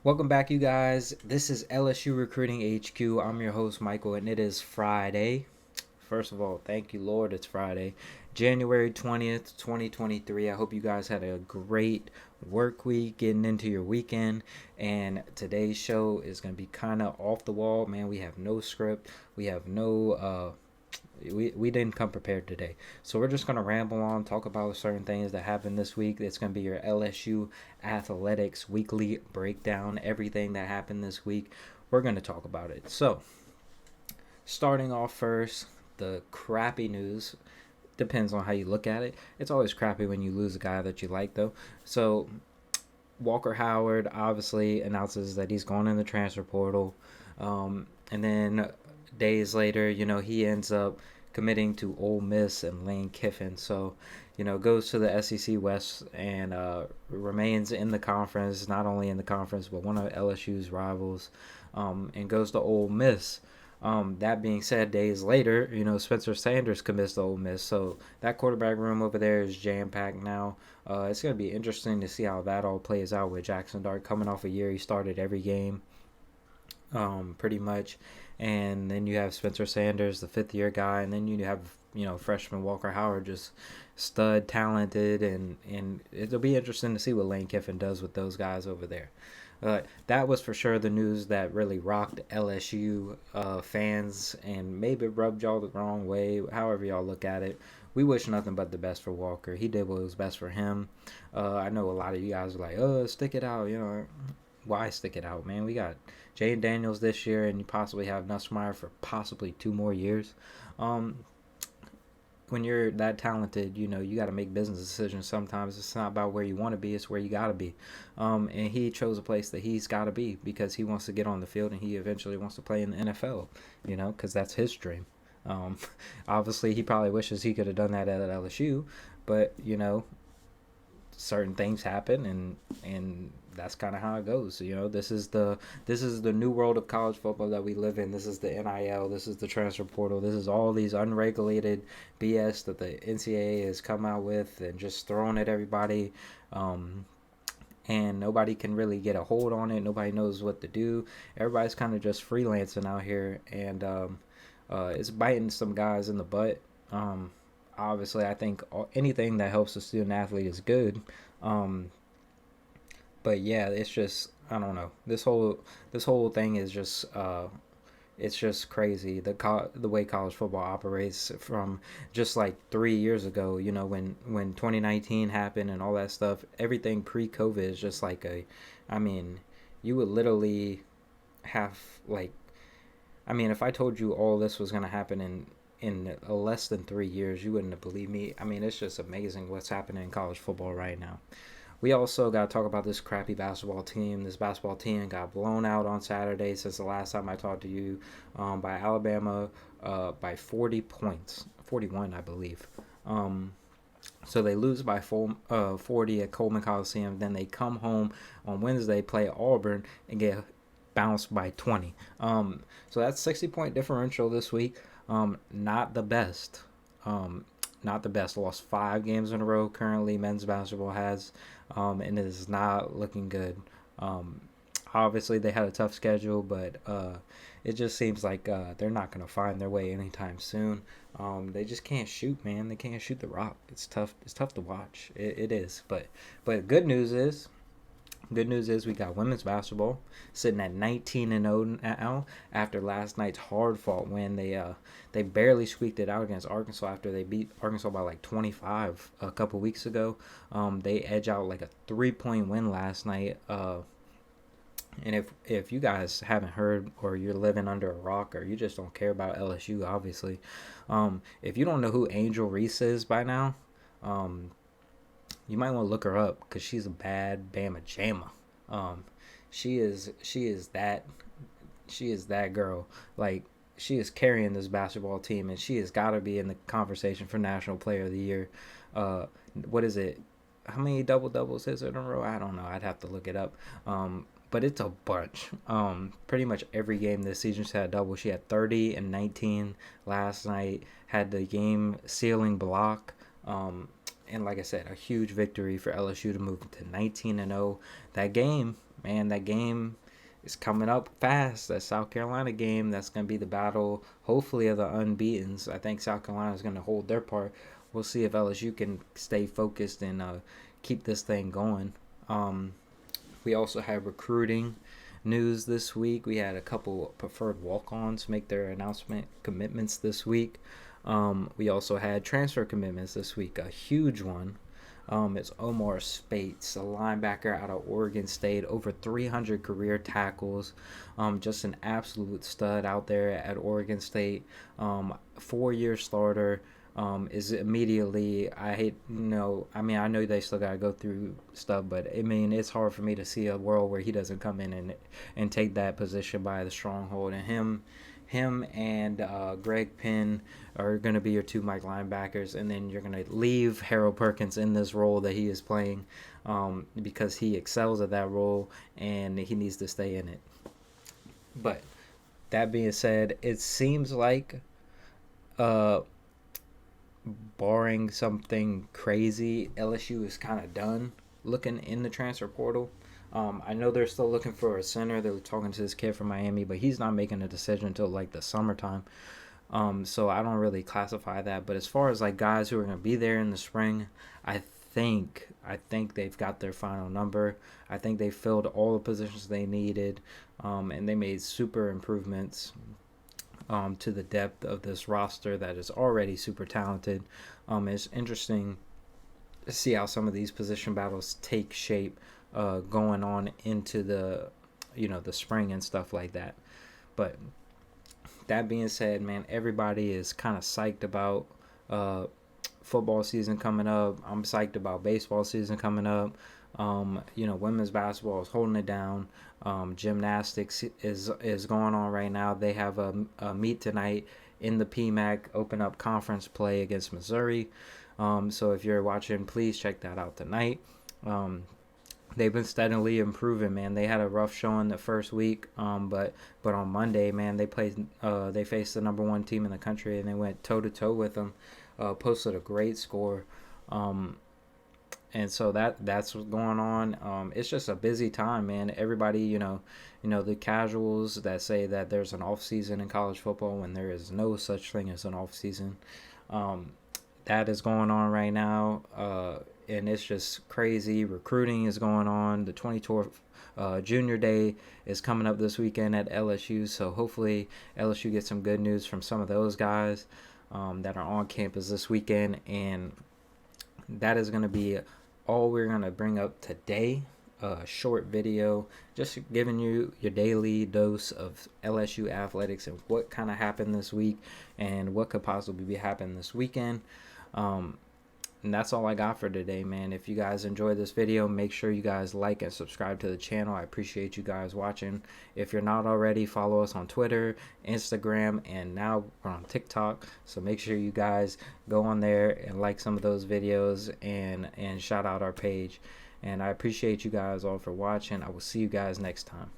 Welcome back, you guys. This is LSU Recruiting HQ. I'm your host, Michael, and it is Friday. First of all, thank you, Lord, it's Friday, January 20th, 2023. I hope you guys had a great work week getting into your weekend. And today's show is going to be kind of off the wall, man. We have no script, we have no we didn't come prepared today. So we're just going to ramble on, talk about certain things that happened this week. It's going to be your LSU Athletics Weekly Breakdown. Everything that happened this week, we're going to talk about it. So, starting off first, the crappy news. Depends on how you look at it. It's always crappy when you lose a guy that you like, though. So, Walker Howard obviously announces that he's going in the transfer portal. And then days later, he ends up committing to Ole Miss and Lane Kiffin. So, goes to the SEC West and remains in the conference, not only in the conference, but one of LSU's rivals, and goes to Ole Miss. That being said, days later, Spencer Sanders commits to Ole Miss. So that quarterback room over there is jam-packed now. It's going to be interesting to see how that all plays out with Jackson Dart coming off a year. He started every game pretty much. And then you have Spencer Sanders, the fifth-year guy. And then you have, freshman Walker Howard, just stud, talented. And it'll be interesting to see what Lane Kiffin does with those guys over there. That was for sure the news that really rocked LSU fans and maybe rubbed y'all the wrong way, however y'all look at it. We wish nothing but the best for Walker. He did what was best for him. I know a lot of you guys are like, stick it out. Why stick it out, man? We got Jane Daniels this year, and you possibly have Nussmeier for possibly 2 more years. When you're that talented, you got to make business decisions sometimes. It's not about where you want to be, it's where you got to be. And he chose a place that he's got to be because he wants to get on the field and he eventually wants to play in the NFL, because that's his dream. Obviously, he probably wishes he could have done that at LSU, but, certain things happen and that's kind of how it goes. This is the new world of college football that we live in. This is the NIL, this is the transfer portal, this is all these unregulated BS that the NCAA has come out with and just thrown at everybody, and nobody can really get a hold on it. Nobody knows what to do. Everybody's kind of just freelancing out here, and it's biting some guys in the butt. Obviously, I think anything that helps the student athlete is good. But yeah, it's just, I don't know. This whole thing is just it's just crazy. The way college football operates from just like 3 years ago. When 2019 happened and all that stuff. Everything pre-COVID is just like you would literally have if I told you all this was gonna happen in less than 3 years, you wouldn't have believed me. It's just amazing what's happening in college football right now. We also got to talk about this crappy basketball team. This basketball team got blown out on Saturday since the last time I talked to you, by Alabama by 40 points, 41 I believe. So they lose by 40 at Coleman Coliseum. Then they come home on Wednesday, play Auburn, and get bounced by 20. So that's 60-point differential this week. Not the best. Not the best. Lost 5 games in a row currently, men's basketball has, and it is not looking good. Obviously, they had a tough schedule, but it just seems like they're not going to find their way anytime soon. They just can't shoot, man. They can't shoot the rock. It's tough. It's tough to watch. It is. But good news is we got women's basketball sitting at 19-0 now after last night's hard-fought win. They barely squeaked it out against Arkansas after they beat Arkansas by like 25 a couple weeks ago. They edge out like a 3-point win last night. And if you guys haven't heard, or you're living under a rock, or you just don't care about LSU, obviously, if you don't know who Angel Reece is by now, you might want to look her up because she's a bad Bama Jamma. She is that girl. Like, she is carrying this basketball team, and she has got to be in the conversation for National Player of the Year. What is it? How many double-doubles is it in a row? I don't know. I'd have to look it up. But it's a bunch. Pretty much every game this season she had a double. She had 30 and 19 last night. Had the game-sealing block. And like I said, a huge victory for LSU to move to 19-0. That game, man, that game is coming up fast. That South Carolina game, that's going to be the battle, hopefully, of the unbeatens. I think South Carolina is going to hold their part. We'll see if LSU can stay focused and keep this thing going. We also have recruiting news this week. We had a couple preferred walk-ons make their announcement commitments this week. We also had transfer commitments this week. A huge one. It's Omar Spates, a linebacker out of Oregon State, over 300 career tackles, just an absolute stud out there at Oregon State, 4-year starter, is immediately, I know they still got to go through stuff, but I mean, it's hard for me to see a world where he doesn't come in and take that position by the stronghold, and him and Greg Penn are going to be your two Mike linebackers, and then you're going to leave Harold Perkins in this role that he is playing because he excels at that role and he needs to stay in it. But that being said, it seems like barring something crazy, LSU is kind of done looking in the transfer portal. I know they're still looking for a center. They're talking to this kid from Miami, but he's not making a decision until like the summertime. So I don't really classify that. But as far as like guys who are going to be there in the spring, I think they've got their final number. I think they filled all the positions they needed, and they made super improvements to the depth of this roster that is already super talented. It's interesting to see how some of these position battles take shape going on into the spring and stuff like that. But that being said, man, everybody is kind of psyched about football season coming up. I'm psyched about baseball season coming up. Women's basketball is holding it down. Gymnastics is going on right now. They have a meet tonight in the PMAC Open Up Conference play against Missouri. So if you're watching, please check that out tonight. They've been steadily improving, man. They had a rough showing the first week, but on Monday, man, they faced the number one team in the country, and they went toe-to-toe with them, posted a great score. And so that's what's going on. It's just a busy time, man. Everybody, the casuals that say that there's an off season in college football when there is no such thing as an off season. That is going on right now, and it's just crazy. Recruiting is going on. The 24th Junior Day is coming up this weekend at LSU, so hopefully LSU gets some good news from some of those guys that are on campus this weekend, and that is going to be all we're going to bring up today. A short video just giving you your daily dose of LSU athletics and what kind of happened this week and what could possibly be happening this weekend. And that's all I got for today, man. If you guys enjoyed this video, make sure you guys like and subscribe to the channel. I appreciate you guys watching. If you're not already, follow us on Twitter, Instagram, and now we're on TikTok. So make sure you guys go on there and like some of those videos and shout out our page. And I appreciate you guys all for watching. I will see you guys next time.